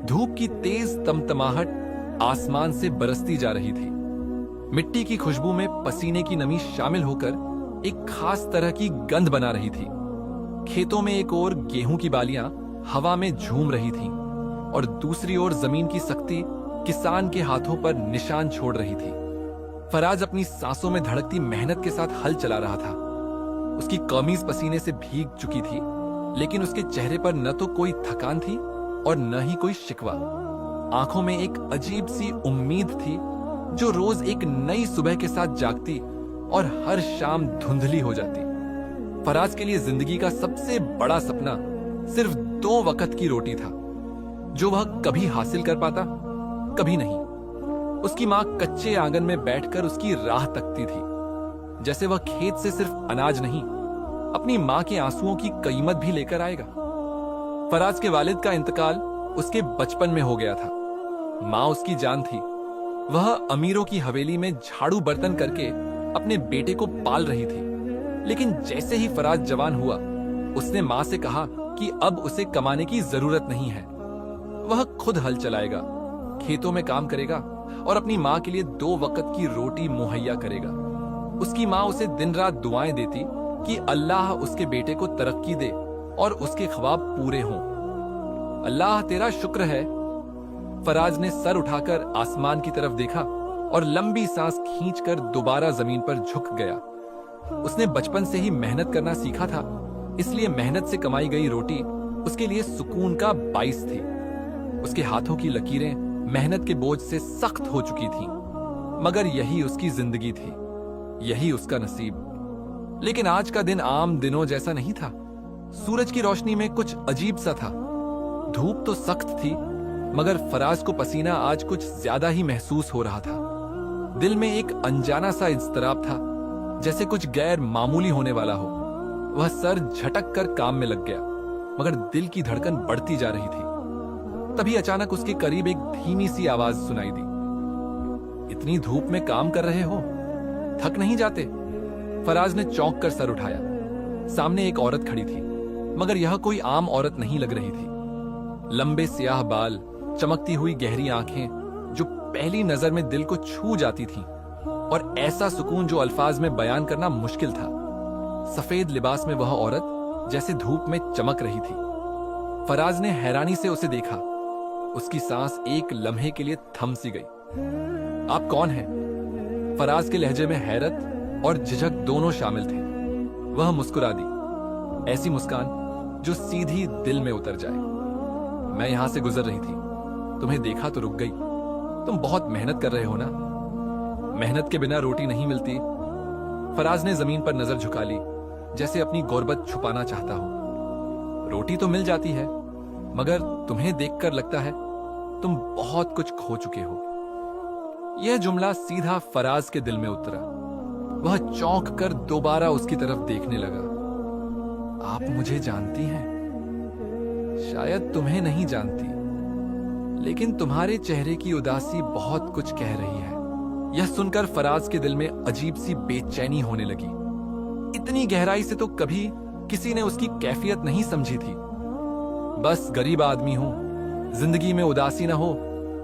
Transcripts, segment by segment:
धूप की तेज तमतमाहट आसमान से बरसती जा रही थी। मिट्टी की खुशबू में पसीने की नमी शामिल होकर एक खास तरह की गंध बना रही थी। खेतों में एक ओर गेहूं की बालियां हवा में झूम रही थीं और दूसरी ओर जमीन की सख्ती किसान के हाथों पर निशान छोड़ रही थी। फराज अपनी सांसों में धड़कती मेहनत के साथ हल चला रहा था। उसकी कमीज पसीने से भीग चुकी थी, लेकिन उसके चेहरे पर न तो कोई थकान थी और न ही कोई शिकवा। आंखों में एक अजीब सी उम्मीद थी जो रोज एक नई सुबह के साथ जागती और हर शाम धुंधली हो जाती। फराज के लिए जिंदगी का सबसे बड़ा सपना सिर्फ 2 वक्त की रोटी था, जो वह कभी हासिल कर पाता, कभी नहीं। उसकी मां कच्चे आंगन में बैठकर उसकी राह तकती थी, जैसे वह खेत से सिर्फ अनाज नहीं, अपनी मां के आंसुओं की कीमत भी लेकर आएगा। फराज के वालिद का इंतकाल उसके बचपन में हो गया था। मां उसकी जान थी। वह अमीरों की हवेली में झाड़ू बर्तन करके अपने बेटे को पाल रही थी। लेकिन जैसे ही फराज जवान हुआ, उसने मां से कहा कि अब उसे कमाने की जरूरत नहीं है। वह खुद हल चलाएगा, खेतों में काम करेगा और अपनी मां के लिए 2 वक्त की रोटी मुहैया करेगा। उसकी मां उसे दिन रात दुआएं देती कि अल्लाह उसके बेटे को तरक्की दे और उसके ख्वाब पूरे हों। अल्लाह तेरा शुक्र है। फराज ने सर उठाकर आसमान की तरफ देखा और लंबी सांस खींचकर दोबारा जमीन पर झुक गया। उसने बचपन से ही मेहनत करना सीखा था, इसलिए मेहनत से कमाई गई रोटी उसके लिए सुकून का बाइस थी। उसके हाथों की लकीरें मेहनत के बोझ से सख्त हो चुकी थीं, मगर यही उसकी जिंदगी थी, यही उसका नसीब। लेकिन आज का दिन आम दिनों जैसा नहीं था। सूरज की रोशनी में कुछ अजीब सा था। धूप तो सख्त थी, मगर फराज को पसीना आज कुछ ज्यादा ही महसूस हो रहा था। दिल में एक अनजाना सा इज़्तिराब था, जैसे कुछ गैर मामूली होने वाला हो। वह सर झटक कर काम में लग गया, मगर दिल की धड़कन बढ़ती जा रही थी। तभी अचानक उसके करीब एक धीमी सी आवाज सुनाई दी। इतनी धूप में काम कर रहे हो, थक नहीं जाते? फराज ने चौंक कर सर उठाया। सामने एक औरत खड़ी थी, मगर यह कोई आम औरत नहीं लग रही थी। लंबे स्याह बाल, चमकती हुई गहरी आंखें जो पहली नजर में दिल को छू जाती थीं, और ऐसा सुकून जो अल्फाज में बयान करना मुश्किल था। सफेद लिबास में वह औरत जैसे धूप में चमक रही थी। फराज ने हैरानी से उसे देखा। उसकी सांस एक लम्हे के लिए थम सी गई। आप कौन हैं? फराज के लहजे में हैरत और झिझक दोनों शामिल थे। वह मुस्कुरा दी, ऐसी मुस्कान जो सीधी दिल में उतर जाए। मैं यहां से गुजर रही थी, तुम्हें देखा तो रुक गई। तुम बहुत मेहनत कर रहे हो ना? मेहनत के बिना रोटी नहीं मिलती। फराज ने जमीन पर नजर झुका ली, जैसे अपनी गुर्बत छुपाना चाहता हो। रोटी तो मिल जाती है, मगर तुम्हें देखकर लगता है तुम बहुत कुछ खो चुके हो। यह जुमला सीधा फराज के दिल में उतरा। वह चौंक कर दोबारा उसकी तरफ देखने लगा। आप मुझे जानती हैं? शायद तुम्हें नहीं जानती, लेकिन तुम्हारे चेहरे की उदासी बहुत कुछ कह रही है। यह सुनकर फराज के दिल में अजीब सी बेचैनी होने लगी। इतनी गहराई से तो कभी किसी ने उसकी कैफियत नहीं समझी थी। बस गरीब आदमी हूं, जिंदगी में उदासी ना हो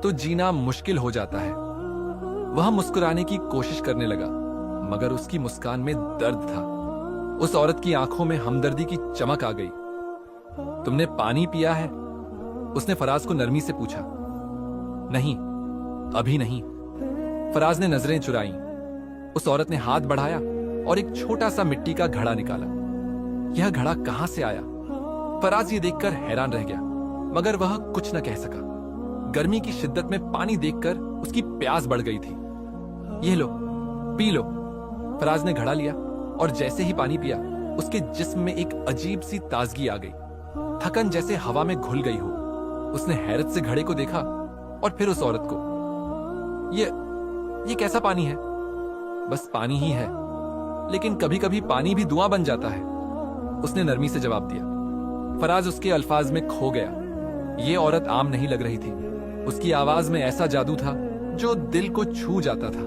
तो जीना मुश्किल हो जाता है। वह मुस्कुराने की कोशिश करने लगा, मगर उसकी मुस्कान में दर्द था। उस औरत की आंखों में हमदर्दी की चमक आ गई। तुमने पानी पिया है? उसने फराज को नरमी से पूछा। नहीं, अभी नहीं। फराज ने नजरें चुराई। उस औरत ने हाथ बढ़ाया और एक छोटा सा मिट्टी का घड़ा निकाला। यह घड़ा कहां से आया? फराज ये देखकर हैरान रह गया, मगर वह कुछ न कह सका। गर्मी की शिद्दत में पानी देखकर उसकी प्यास बढ़ गई थी। ये लो, पी लो। फराज ने घड़ा लिया और जैसे ही पानी पिया, उसके जिस्म में एक अजीब सी ताजगी आ गई। थकन जैसे हवा में घुल गई हो। उसने हैरत से घड़े को देखा और फिर उस औरत को। ये कैसा पानी है? बस पानी ही है, लेकिन कभी कभी पानी भी दुआ बन जाता है, उसने नरमी से जवाब दिया। फराज उसके अल्फाज में खो गया। ये औरत आम नहीं लग रही थी। उसकी आवाज में ऐसा जादू था जो दिल को छू जाता था।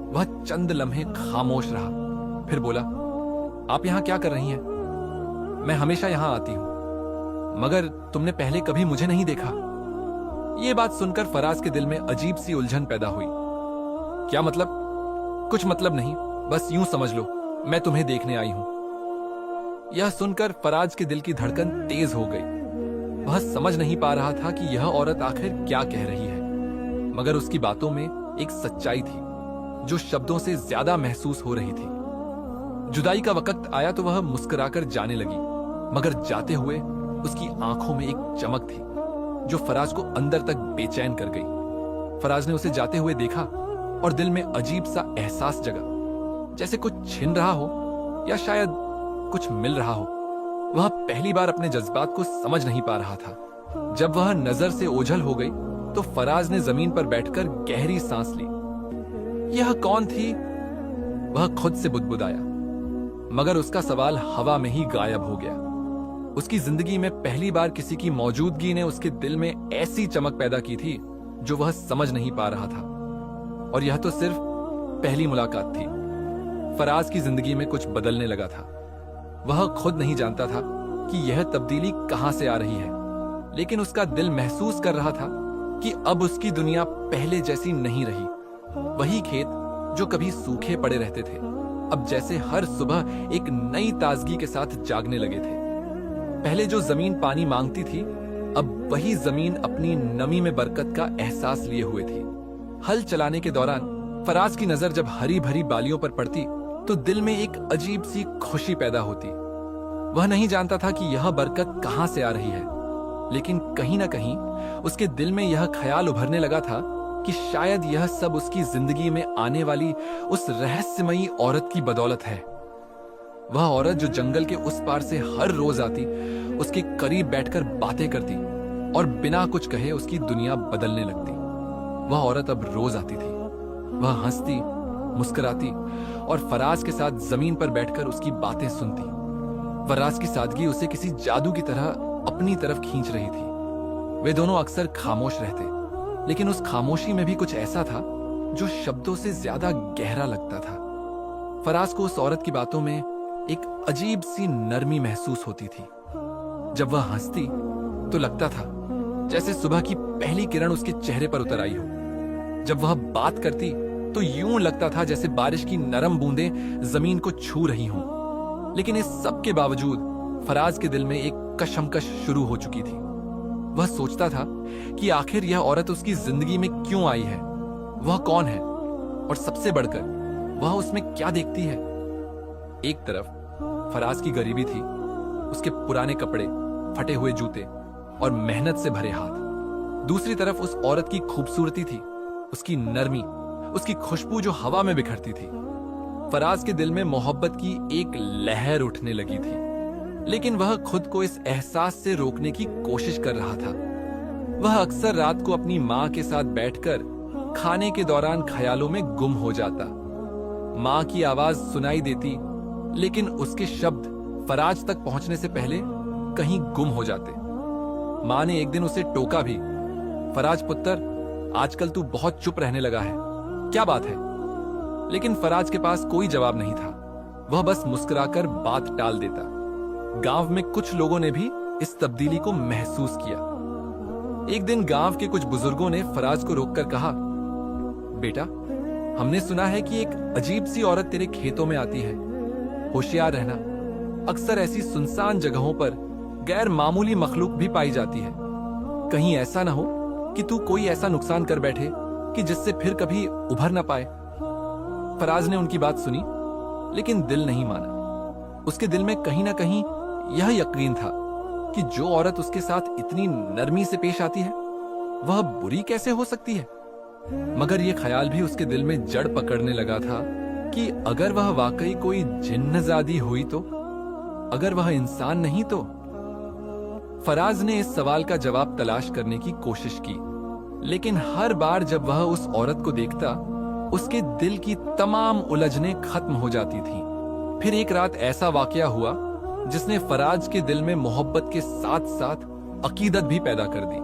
वह चंद लम्हे खामोश रहा, फिर बोला, आप यहां क्या कर रही हैं? मैं हमेशा यहां आती हूं, मगर तुमने पहले कभी मुझे नहीं देखा। ये बात सुनकर फराज के दिल में अजीब सी उलझन पैदा हुई। क्या मतलब? कुछ मतलब नहीं, बस यूं समझ लो मैं तुम्हें देखने आई हूं। यह सुनकर फराज के दिल की धड़कन तेज हो गई। वह समझ नहीं पा रहा था कि यह औरत आखिर क्या कह रही है, मगर उसकी बातों में एक सच्चाई थी जो शब्दों से ज्यादा महसूस हो रही थी। जुदाई का वक्त आया तो वह मुस्कुराकर जाने लगी, मगर जाते हुए उसकी आंखों में एक चमक थी जो फराज को अंदर तक बेचैन कर गई। फराज ने उसे जाते हुए देखा और दिल में अजीब सा एहसास जगा, जैसे कुछ छिन रहा हो या शायद कुछ मिल रहा हो। वह पहली बार अपने जज्बात को समझ नहीं पा रहा था। जब वह नजर से ओझल हो गई तो फराज ने जमीन पर बैठकर गहरी सांस ली। यह कौन थी? वह खुद से बुदबुदाया, मगर उसका सवाल हवा में ही गायब हो गया। उसकी जिंदगी में पहली बार किसी की मौजूदगी ने उसके दिल में ऐसी चमक पैदा की थी जो वह समझ नहीं पा रहा था। और यह तो सिर्फ पहली मुलाकात थी। फराज की जिंदगी में कुछ बदलने लगा था। वह खुद नहीं जानता था कि यह तब्दीली कहां से आ रही है, लेकिन उसका दिल महसूस कर रहा था कि अब उसकी दुनिया पहले जैसी नहीं रही। वही खेत जो कभी सूखे पड़े रहते थे, अब जैसे हर सुबह एक नई ताजगी के साथ जागने लगे थे। पहले जो जमीन पानी मांगती थी, अब वही जमीन अपनी नमी में बरकत का एहसास लिए हुए थी। हल चलाने के दौरान फराज की नजर जब हरी भरी बालियों पर पड़ती तो दिल में एक अजीब सी खुशी पैदा होती। वह नहीं जानता था कि यह बरकत कहां से आ रही है, लेकिन कहीं ना कहीं उसके दिल में यह ख्याल उभरने लगा था कि शायद यह सब उसकी जिंदगी में आने वाली उस रहस्यमयी औरत की बदौलत है। वह औरत जो जंगल के उस पार से हर रोज आती, उसके करीब बैठकर बातें करती और बिना कुछ कहे उसकी दुनिया बदलने लगती। वह औरत अब रोज आती थी। वह हंसती, मुस्कुराती और फराज के साथ जमीन पर बैठकर उसकी बातें सुनती। फराज की सादगी उसे किसी जादू की तरह अपनी तरफ खींच रही थी। वे दोनों अक्सर खामोश रहते, लेकिन उस खामोशी में भी कुछ ऐसा था जो शब्दों से ज्यादा गहरा लगता था। फराज को उस औरत की बातों में एक अजीब सी नरमी महसूस होती थी। जब वह हंसती तो लगता था जैसे सुबह की पहली किरण उसके चेहरे पर उतर आई हो। जब वह बात करती तो यूं लगता था जैसे बारिश की नरम बूंदें जमीन को छू रही हों। लेकिन इस सब के बावजूद फराज के दिल में एक कशमकश शुरू हो चुकी थी। वह सोचता था कि आखिर यह औरत उसकी जिंदगी में क्यों आई है, वह कौन है और सबसे बढ़कर वह उसमें क्या देखती है। एक तरफ फराज की गरीबी थी, उसके पुराने कपड़े, फटे हुए जूते और मेहनत से भरे हाथ। दूसरी तरफ उस औरत की खूबसूरती थी, उसकी नरमी, उसकी खुशबू जो हवा में बिखरती थी। फराज के दिल में मोहब्बत की एक लहर उठने लगी थी, लेकिन वह खुद को इस एहसास से रोकने की कोशिश कर रहा था। वह अक्सर रात को अपनी माँ के साथ बैठकर खाने के दौरान ख्यालों में गुम हो जाता। माँ की आवाज सुनाई देती, लेकिन उसके शब्द फराज तक पहुंचने से पहले कहीं गुम हो जाते। माँ ने एक दिन उसे टोका भी, फराज पुत्र, आजकल तू बहुत चुप रहने लगा है, क्या बात है? लेकिन फराज के पास कोई जवाब नहीं था। वह बस मुस्कुराकर बात टाल देता। गांव में कुछ लोगों ने भी इस तब्दीली को महसूस किया। एक दिन गांव के कुछ बुजुर्गों ने फराज को रोककर कहा, बेटा, हमने सुना है कि एक अजीब सी औरत तेरे खेतों में आती है, होशियार रहना। अक्सर ऐसी सुनसान जगहों पर गैर मामूली मखलूक भी पाई जाती है। कहीं ऐसा ना हो कि तू कोई ऐसा नुकसान कर बैठे कि जिससे फिर कभी उभर ना पाए। फराज ने उनकी बात सुनी, लेकिन दिल नहीं माना। उसके दिल में कहीं ना कहीं यह यकीन था कि जो औरत उसके साथ इतनी नरमी से पेश आती है, वह बुरी कैसे हो सकती है। मगर यह ख्याल भी उसके दिल में जड़ पकड़ने लगा था कि अगर वह वाकई कोई जिन्नजादी हुई तो, अगर वह इंसान नहीं तो। फराज ने इस सवाल का जवाब तलाश करने की कोशिश की, लेकिन हर बार जब वह उस औरत को देखता, उसके दिल की तमाम उलझनें खत्म हो जाती थीं। फिर एक रात ऐसा वाकया हुआ जिसने फराज के दिल में मोहब्बत के साथ साथ अकीदत भी पैदा कर दी।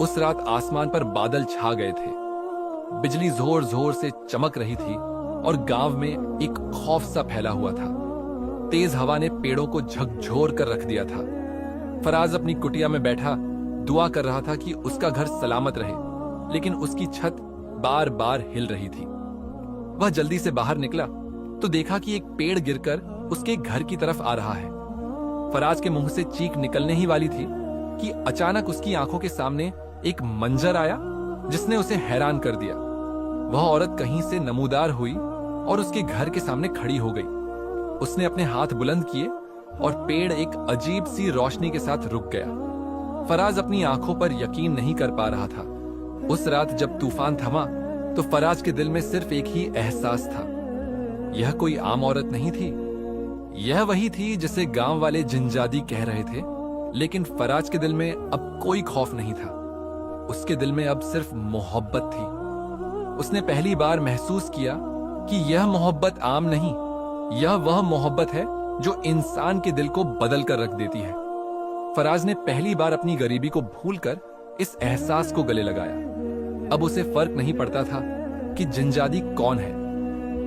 उस रात आसमान पर बादल छा गए थे, बिजली जोर जोर से चमक रही थी और गांव में एक खौफ सा फैला हुआ था। तेज हवा ने पेड़ों को झकझोर कर रख दिया था। फराज अपनी कुटिया में बैठा दुआ कर रहा था कि उसका घर सलामत रहे, लेकिन उसकी छत बार बार हिल रही थी। वह जल्दी से बाहर निकला तो देखा कि एक पेड़ गिरकर उसके घर की तरफ आ रहा है। फराज के मुंह से चीख निकलने ही वाली थी कि अचानक उसकी आंखों के सामने एक मंजर आया जिसने उसे हैरान कर दिया। वह औरत कहीं से नमूदार हुई और उसके घर के सामने खड़ी हो गई। उसने अपने हाथ बुलंद किए और पेड़ एक अजीब सी रोशनी के साथ रुक गया। फराज अपनी आंखों पर यकीन नहीं कर पा रहा था। उस रात जब तूफान थमा तो फराज के दिल में सिर्फ एक ही एहसास था, यह कोई आम औरत नहीं थी। यह वही थी जिसे गांव वाले जिनजादी कह रहे थे, लेकिन फराज के दिल में अब कोई खौफ नहीं था। उसके दिल में अब सिर्फ मोहब्बत थी। उसने पहली बार महसूस किया कि यह मोहब्बत आम नहीं, यह वह मोहब्बत है जो इंसान के दिल को बदल कर रख देती है। फराज ने पहली बार अपनी गरीबी को भूलकर इस एहसास को गले लगाया। अब उसे फर्क नहीं पड़ता था कि जिनजादी कौन है।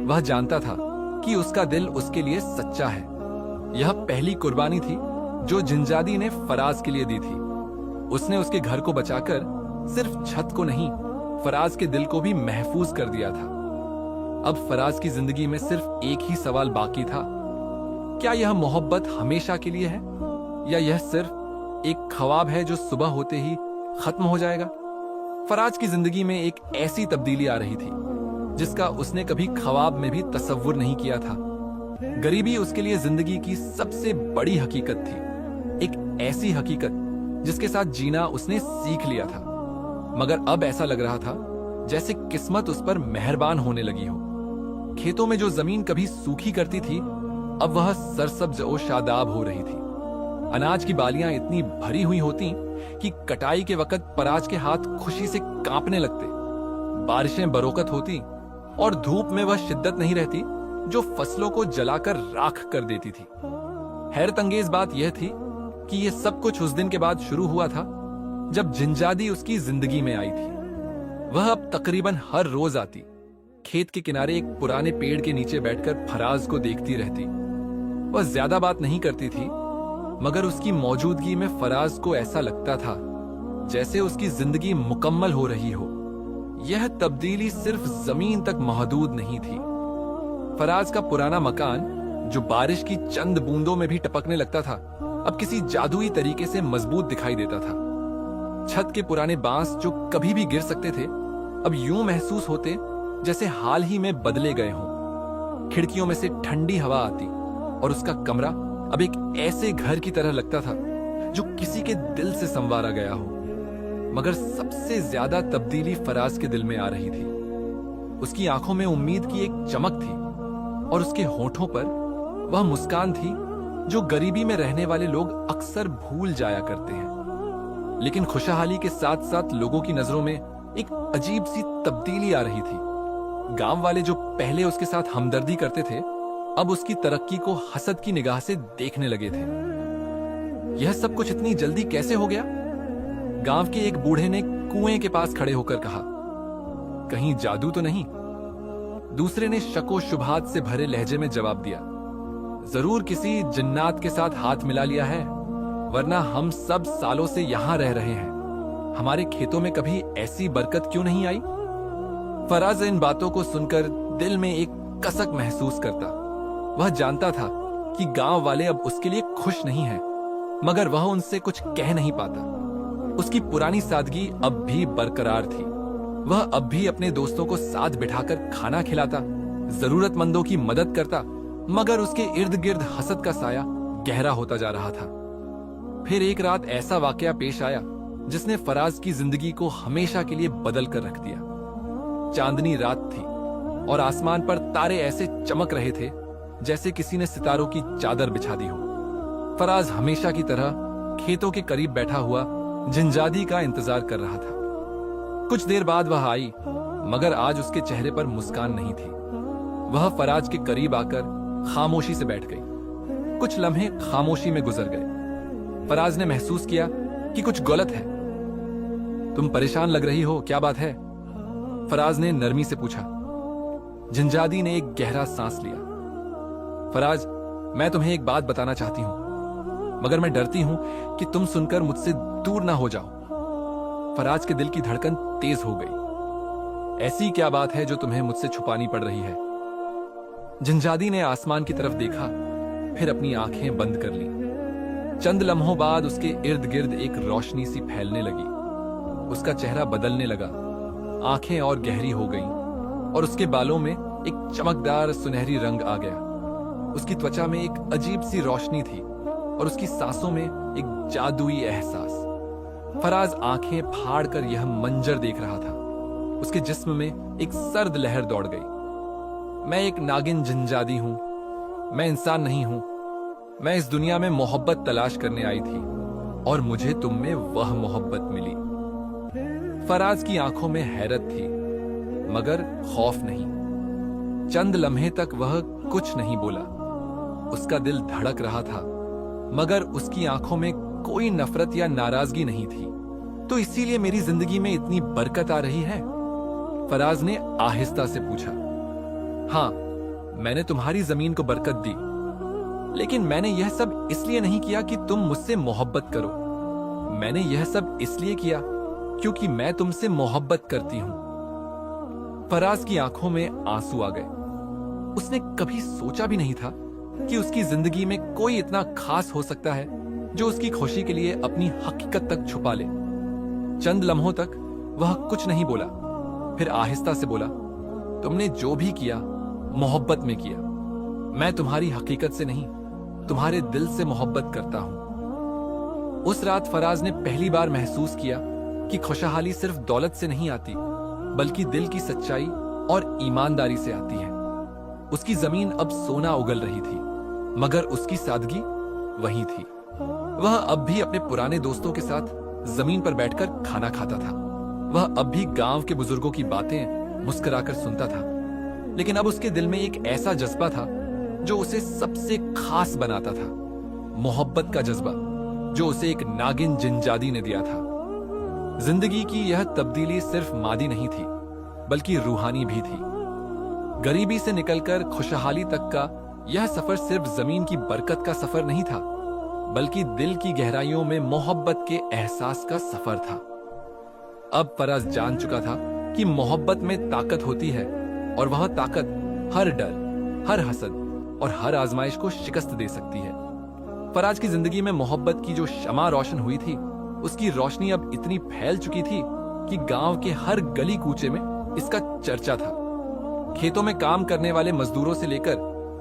वह जानता था कि उसका दिल उसके लिए सच्चा है। यह पहली कुर्बानी थी जो जिनजादी ने फराज के लिए दी थी। उसने उसके घर को बचाकर सिर्फ छत को नहीं, फराज के दिल को भी महफूज कर दिया था। अब फराज की जिंदगी में सिर्फ एक ही सवाल बाकी था, क्या यह मोहब्बत हमेशा के लिए है या यह सिर्फ एक ख्वाब है जो सुबह होते ही खत्म हो जाएगा। फराज की जिंदगी में एक ऐसी तब्दीली आ रही थी जिसका उसने कभी ख्वाब में भी तसव्वुर नहीं किया था। गरीबी उसके लिए जिंदगी की सबसे बड़ी हकीकत थी, एक ऐसी हकीकत जिसके साथ जीना उसने सीख लिया था। मगर अब ऐसा लग रहा था जैसे किस्मत उस पर मेहरबान होने लगी हो। खेतों में जो जमीन कभी सूखी करती थी अब वह सरसब्ज और शादाब हो रही थी। अनाज की बालियां इतनी भरी हुई होती कि कटाई के वक्त फराज के हाथ खुशी से कांपने लगते। बारिशें बरोकत होती और धूप में वह शिद्दत नहीं रहती जो फसलों को जलाकर राख कर देती थी। हैरत अंगेज बात यह थी कि यह सब कुछ उस दिन के बाद शुरू हुआ था जब जिनजादी उसकी जिंदगी में आई थी। वह अब तकरीबन हर रोज आती, खेत के किनारे एक पुराने पेड़ के नीचे बैठकर फराज को देखती रहती। वह ज्यादा बात नहीं करती थी, मगर उसकी मौजूदगी में फराज को ऐसा लगता था जैसे उसकी जिंदगी मुकम्मल हो रही हो। यह तब्दीली सिर्फ जमीन तक महदूद नहीं थी। फराज का पुराना मकान जो बारिश की चंद बूंदों में भी टपकने लगता था, अब किसी जादुई तरीके से मजबूत दिखाई देता था। छत के पुराने बांस जो कभी भी गिर सकते थे, अब यूं महसूस होते जैसे हाल ही में बदले गए हों। खिड़कियों में से ठंडी हवा आती और उसका कमरा अब एक ऐसे घर की तरह लगता था जो किसी के दिल से संवारा गया हो। मगर सबसे ज्यादा तब्दीली फराज के दिल में आ रही थी। उसकी आंखों में उम्मीद की एक चमक थी और उसके होठों पर वह मुस्कान थी जो गरीबी में रहने वाले लोग अक्सर भूल जाया करते हैं। लेकिन खुशहाली के साथ साथ लोगों की नजरों में एक अजीब सी तब्दीली आ रही थी। गांव वाले जो पहले उसके साथ हमदर्दी करते थे, अब उसकी तरक्की को हसद की निगाह से देखने लगे थे। यह सब कुछ इतनी जल्दी कैसे हो गया? गांव के एक बूढ़े ने कुएं के पास खड़े होकर कहा, कहीं जादू तो नहीं? दूसरे ने शको शुभात से भरे लहजे में जवाब दिया, जरूर किसी जिन्नात के साथ हाथ मिला लिया है, वरना हम सब सालों से यहां रह रहे हैं। हमारे खेतों में कभी ऐसी बरकत क्यों नहीं आई? फराज इन बातों को सुनकर दिल में एक कसक महसूस करता। वह जानता था कि गांव वाले अब उसके लिए खुश नहीं हैं, मगर वह उनसे कुछ कह नहीं पाता। उसकी पुरानी सादगी अब भी बरकरार थी। वह अब भी अपने दोस्तों को साथ बिठाकर खाना खिलाता, जरूरतमंदों की मदद करता, मगर उसके इर्द गिर्द हसद का साया गहरा होता जा रहा था। फिर एक रात ऐसा वाकया पेश आया जिसने फराज की जिंदगी को हमेशा के लिए बदल कर रख दिया। चांदनी रात थी और आसमान पर तारे ऐसे चमक रहे थे जैसे किसी ने सितारों की चादर बिछा दी हो। फराज हमेशा की तरह खेतों के करीब बैठा हुआ जिनजादी का इंतजार कर रहा था। कुछ देर बाद वह आई, मगर आज उसके चेहरे पर मुस्कान नहीं थी। वह फराज के करीब आकर खामोशी से बैठ गई। कुछ लम्हे खामोशी में गुजर गए। फराज ने महसूस किया कि कुछ गलत है। तुम परेशान लग रही हो, क्या बात है? फराज ने नरमी से पूछा। जिनजादी ने एक गहरा सांस लिया। फराज, मैं तुम्हें एक बात बताना चाहती हूं, मगर मैं डरती हूं कि तुम सुनकर मुझसे दूर ना हो जाओ। फराज के दिल की धड़कन तेज हो गई। ऐसी क्या बात है जो तुम्हें मुझसे छुपानी पड़ रही है? जिंजादी ने आसमान की तरफ देखा, फिर अपनी आंखें बंद कर ली। चंद लम्हों बाद उसके इर्द गिर्द एक रोशनी सी फैलने लगी। उसका चेहरा बदलने लगा, आंखें और गहरी हो गईं और उसके बालों में एक चमकदार सुनहरी रंग आ गया। उसकी त्वचा में एक अजीब सी रोशनी थी और उसकी सांसों में एक जादुई एहसास। फराज आंखें फाड़ कर यह मंजर देख रहा था। उसके जिस्म में एक सर्द लहर दौड़ गई। मैं एक नागिन जिंजादी हूं, मैं इंसान नहीं हूं। मैं इस दुनिया में मोहब्बत तलाश करने आई थी और मुझे तुम में वह मोहब्बत मिली। फराज की आंखों में हैरत थी, मगर खौफ नहीं। चंद लम्हे तक वह कुछ नहीं बोला। उसका दिल धड़क रहा था, मगर उसकी आंखों में कोई नफरत या नाराजगी नहीं थी। तो इसीलिए मेरी जिंदगी में इतनी बरकत आ रही है? फराज ने आहिस्ता से पूछा। हां, मैंने तुम्हारी जमीन को बरकत दी, लेकिन मैंने यह सब इसलिए नहीं किया कि तुम मुझसे मोहब्बत करो। मैंने यह सब इसलिए किया क्योंकि मैं तुमसे मोहब्बत करती हूं। फराज की आंखों में आंसू आ गए। उसने कभी सोचा भी नहीं था कि उसकी जिंदगी में कोई इतना खास हो सकता है जो उसकी खुशी के लिए अपनी हकीकत तक छुपा ले। चंद लम्हों तक वह कुछ नहीं बोला, फिर आहिस्ता से बोला, तुमने जो भी किया मोहब्बत में किया। मैं तुम्हारी हकीकत से नहीं, तुम्हारे दिल से मोहब्बत करता हूं। उस रात फराज ने पहली बार महसूस किया कि खुशहाली सिर्फ दौलत से नहीं आती, बल्कि दिल की सच्चाई और ईमानदारी से आती है। उसकी जमीन अब सोना उगल रही थी, मगर उसकी सादगी वही थी। वह अब भी अपने पुराने दोस्तों के साथ जमीन पर बैठकर खाना खाता था। वह अब भी गांव के बुजुर्गों की बातें मुस्कुराकर सुनता था, लेकिन अब उसके दिल में एक ऐसा जज्बा था जो उसे सबसे खास बनाता था। मोहब्बत का जज्बा जो उसे एक नागिन जिंजादी ने दिया था। जिंदगी की यह तब्दीली सिर्फ मादी नहीं थी, बल्कि रूहानी भी थी। गरीबी से निकलकर खुशहाली तक का यह सफर सिर्फ जमीन की बरकत का सफर नहीं था, बल्कि दिल की गहराइयों में मोहब्बत के एहसास का सफर था। अब फराज जान चुका था कि मोहब्बत में ताकत होती है और वह ताकत हर डर, हर हसद और हर आजमाइश को शिकस्त दे सकती है। फराज की जिंदगी में मोहब्बत की जो शमा रोशन हुई थी, उसकी रोशनी अब इतनी फैल चुकी थी कि गांव के हर गली कूचे में इसका चर्चा था। खेतों में काम करने वाले मजदूरों से लेकर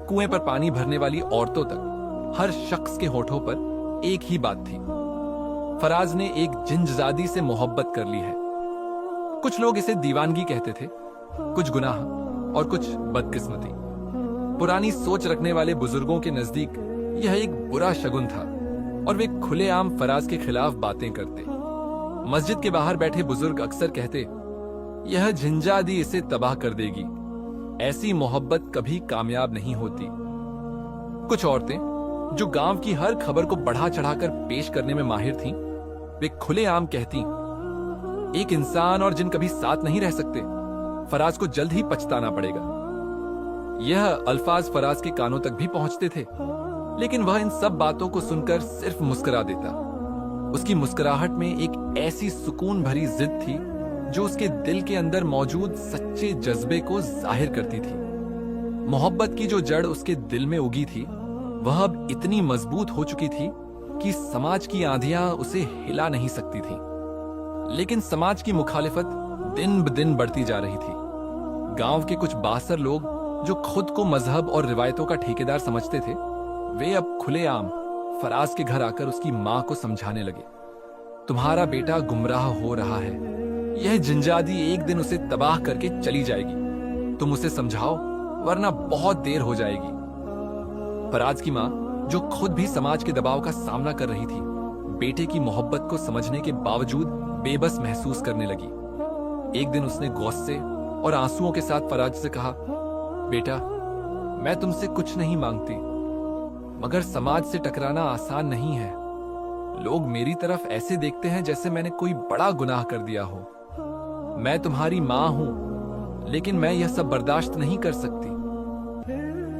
कुएं पर पानी भरने वाली औरतों तक हर शख्स के होठों पर एक ही बात थी, फराज ने एक जिंजादी से मोहब्बत कर ली है। कुछ लोग इसे दीवानगी कहते थे, कुछ गुनाह और कुछ बदकिस्मती। पुरानी सोच रखने वाले बुजुर्गों के नजदीक यह एक बुरा शगुन था और वे खुलेआम फराज के खिलाफ बातें करते। मस्जिद के बाहर बैठे बुजुर्ग अक्सर कहते, यह जिंजादी इसे तबाह कर देगी, ऐसी मोहब्बत कभी कामयाब नहीं होती। कुछ औरतें जो गांव की हर खबर को बढ़ा चढ़ाकर पेश करने में माहिर थीं, वे खुलेआम कहती, एक इंसान और जिन कभी साथ नहीं रह सकते, फराज को जल्द ही पछताना पड़ेगा। यह अल्फाज फराज के कानों तक भी पहुंचते थे, लेकिन वह इन सब बातों को सुनकर सिर्फ मुस्कुरा देता। उसकी मुस्कुराहट में एक ऐसी सुकून भरी जिद थी जो उसके दिल के अंदर मौजूद सच्चे जज्बे को जाहिर करती थी। मोहब्बत की जो जड़ उसके दिल में उगी थी, वह अब इतनी मजबूत हो चुकी थी कि समाज की आंधियां उसे हिला नहीं सकती थी। लेकिन समाज की मुखालिफत दिन ब दिन बढ़ती जा रही थी। गांव के कुछ बासर लोग जो खुद को मजहब और रिवायतों का ठेकेदार समझते थे, वे अब खुलेआम फराज के घर आकर उसकी मां को समझाने लगे, तुम्हारा बेटा गुमराह हो रहा है, यह जिंजादी एक दिन उसे तबाह करके चली जाएगी, तुम उसे समझाओ वरना बहुत देर हो जाएगी। फराज की मां, जो खुद भी समाज के दबाव का सामना कर रही थी, बेटे की मोहब्बत को समझने के बावजूद बेबस महसूस करने लगी। एक दिन उसने गुस्से और आंसुओं के साथ फराज से कहा, बेटा, मैं तुमसे कुछ नहीं मांगती, मगर समाज से टकराना आसान नहीं है। लोग मेरी तरफ ऐसे देखते हैं जैसे मैंने कोई बड़ा गुनाह कर दिया हो। मैं तुम्हारी मां हूं, लेकिन मैं यह सब बर्दाश्त नहीं कर सकती।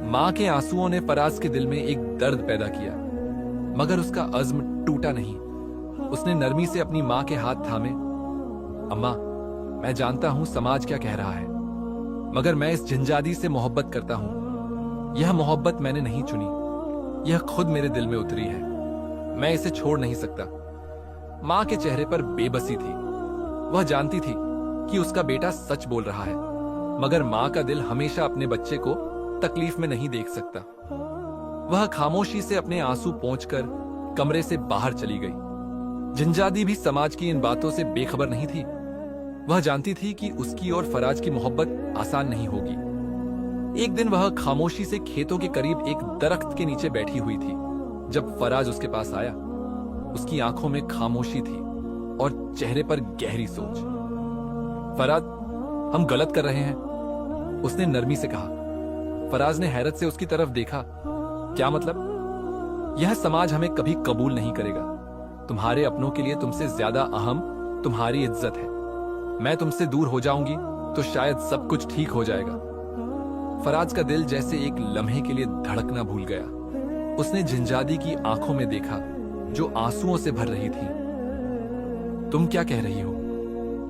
मां के आंसुओं ने फराज के दिल में एक दर्द पैदा किया, मगर उसका अज़्म टूटा नहीं। उसने नरमी से अपनी मां के हाथ थामे अम्मा, मैं जानता हूं समाज क्या कह रहा है, मगर मैं इस जिंजादी से मोहब्बत करता हूं। यह मोहब्बत मैंने नहीं चुनी, यह खुद मेरे दिल में उतरी है। मैं इसे छोड़ नहीं सकता। मां के चेहरे पर बेबसी थी। वह जानती थी कि उसका बेटा सच बोल रहा है, मगर मां का दिल हमेशा अपने बच्चे को तकलीफ में नहीं देख सकता। वह खामोशी से अपने आंसू पोंछकर कमरे से बाहर चली गई। जिंजादी भी समाज की इन बातों से बेखबर नहीं थी। वह जानती थी कि उसकी और फराज की मोहब्बत आसान नहीं होगी। एक दिन वह खामोशी से खेतों के करीब एक दरख्त के नीचे बैठी हुई थी जब फराज उसके पास आया। उसकी आंखों में खामोशी थी और चेहरे पर गहरी सोच। फराज, हम गलत कर रहे हैं, उसने नरमी से कहा। फराज ने हैरत से उसकी तरफ देखा। क्या मतलब? यह समाज हमें कभी कबूल नहीं करेगा। तुम्हारे अपनों के लिए तुमसे ज्यादा अहम तुम्हारी इज्जत है। मैं तुमसे दूर हो जाऊंगी तो शायद सब कुछ ठीक हो जाएगा। फराज का दिल जैसे एक लम्हे के लिए धड़कना भूल गया। उसने जिंजादी की आंखों में देखा जो आंसुओं से भर रही थी। तुम क्या कह रही हो?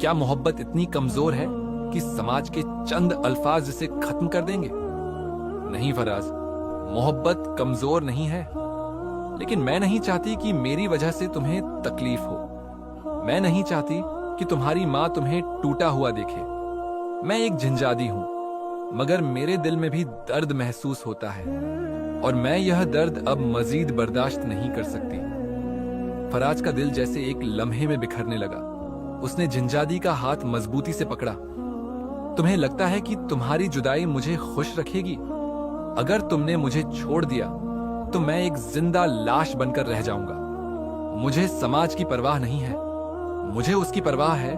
क्या मोहब्बत इतनी कमजोर है कि समाज के चंद अल्फाज इसे खत्म कर देंगे? नहीं फराज, मोहब्बत कमजोर नहीं है, लेकिन मैं नहीं चाहती कि मेरी वजह से तुम्हें तकलीफ हो। मैं नहीं चाहती कि तुम्हारी मां तुम्हें टूटा हुआ देखे। मैं एक जिंजादी हूं, मगर मेरे दिल में भी दर्द महसूस होता है और मैं यह दर्द अब मजीद बर्दाश्त नहीं कर सकती। फराज का दिल जैसे एक लम्हे में बिखरने लगा। उसने जिंजादी का हाथ मजबूती से पकड़ा। तुम्हें लगता है कि तुम्हारी जुदाई मुझे खुश रखेगी? अगर तुमने मुझे छोड़ दिया तो मैं एक जिंदा लाश बनकर रह जाऊंगा। मुझे समाज की परवाह नहीं है, मुझे उसकी परवाह है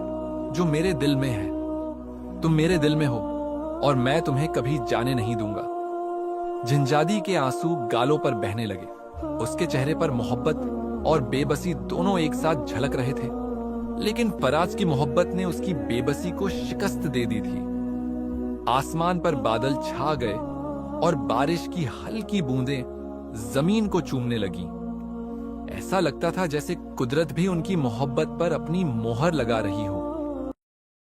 जो मेरे दिल में है। तुम मेरे दिल में हो और मैं तुम्हें कभी जाने नहीं दूंगा। जिंजादी के आंसू गालों पर बहने लगे। उसके चेहरे पर मोहब्बत और बेबसी दोनों एक साथ झलक रहे थे, लेकिन फराज की मोहब्बत ने उसकी बेबसी को शिकस्त दे दी थी। आसमान पर बादल छा गए और बारिश की हल्की बूंदें जमीन को चूमने लगी। ऐसा लगता था जैसे कुदरत भी उनकी मोहब्बत पर अपनी मोहर लगा रही हो।